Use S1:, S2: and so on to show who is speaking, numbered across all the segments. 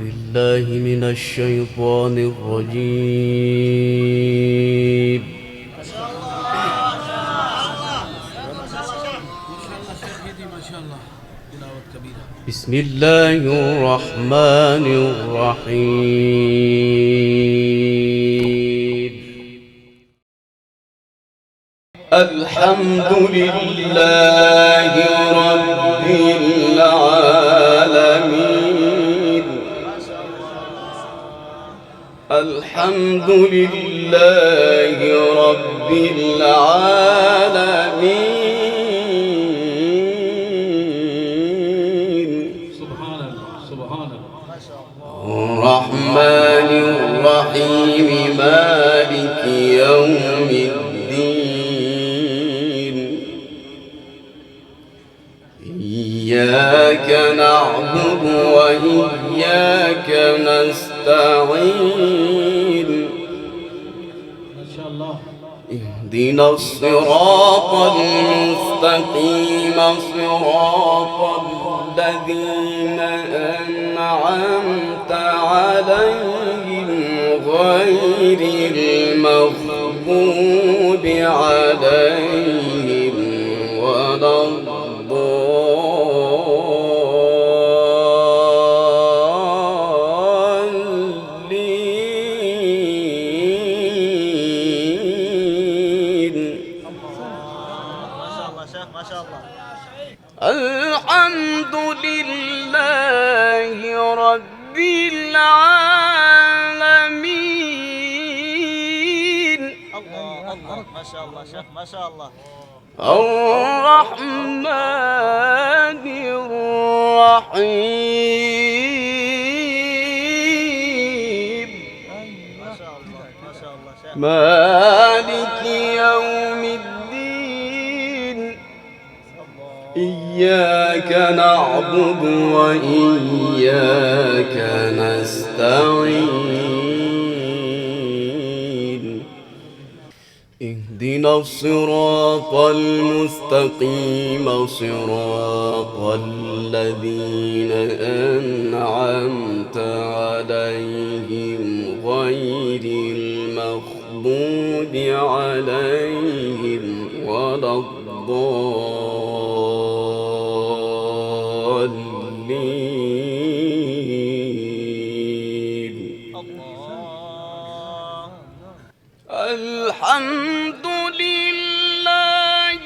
S1: بالله من الشيطان الرجيم. بسم الله الرحمن الرحيم. الحمد لله رب العالمين. الحمد لله رب العالمين.
S2: سبحان الله سبحان الله.
S1: الرحمن الرحيم مالك يوم الدين. إياك نعبد وإياك نستعين.
S2: ما شاء الله.
S1: اهدنا الصراط المستقيم صراط الذين أنعمت عليهم غير المغضوب عليهم ولا الحمد لله رب العالمين.
S3: الله الله ما شاء الله شيخ ما شاء الله.
S1: الرحمن الرحيم.
S3: ما شاء الله ما شاء الله شيخ.
S1: مالك يوم الدين. إياك نعبد وإياك نستعين. اهدنا الصراط المستقيم صراط الذين أنعمت عليهم غير المغضوب عليهم ولا الضالين. الحمد لله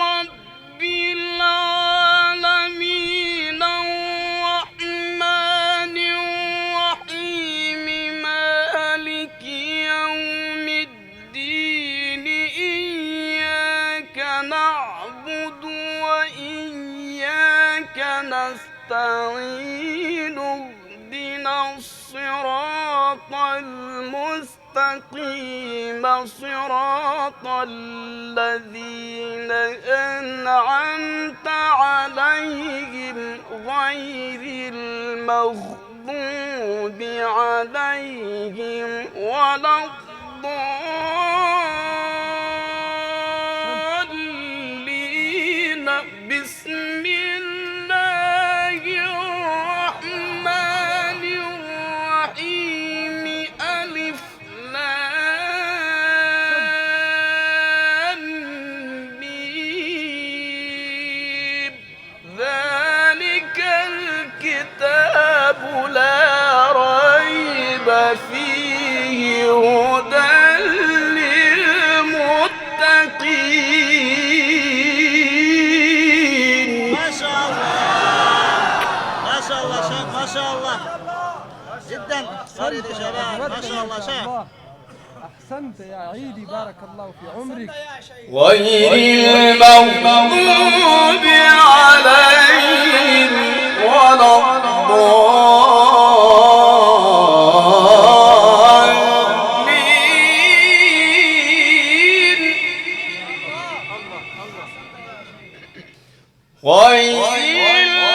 S1: رب العالمين. الرحمن الرحيم مالك يوم الدين. إياك نعبد وإياك نستعين. اهدنا الصراط المستقيم صراط الذين أنعمت عليهم غير المغضوب عليهم ولا الضالين. بسم الله الرحمن الرحيم. ألف لام ميم. ذلك الكتاب لا ريب فيه هدى للمتقين.
S3: ما شاء الله ما شاء الله شيخ ما شاء الله جدا. فريد يا شباب ما شاء الله شيخ.
S4: أحسنت يا عيدي بارك الله في عمرك.
S1: غير المغضوب عليهم ولا الضالين. غير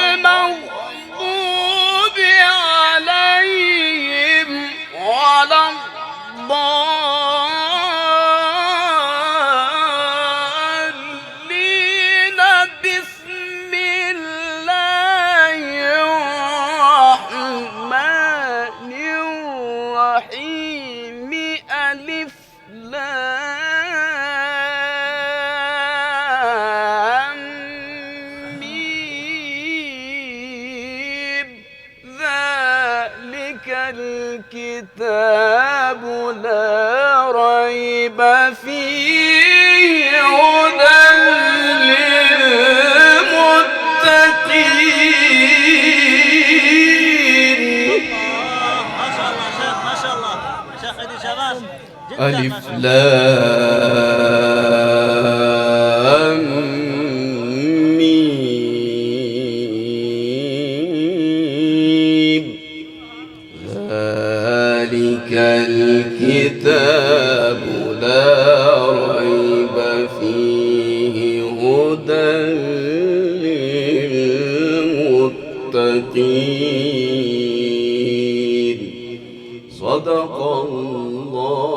S1: المغضوب عليهم ولا الضالين. بسم الله الرحمن الرحيم ألف لام ميم ذلك الكتاب لا ريب فيه هدى للمتقين.
S3: ما شاء الله شيخ، ما شاء الله شيخ عيد شباب جدا
S1: ألف
S3: ما شاء الله.
S1: لام ميم ذلك الكتاب لا ريب فيه هدى للمتقين. صدق الله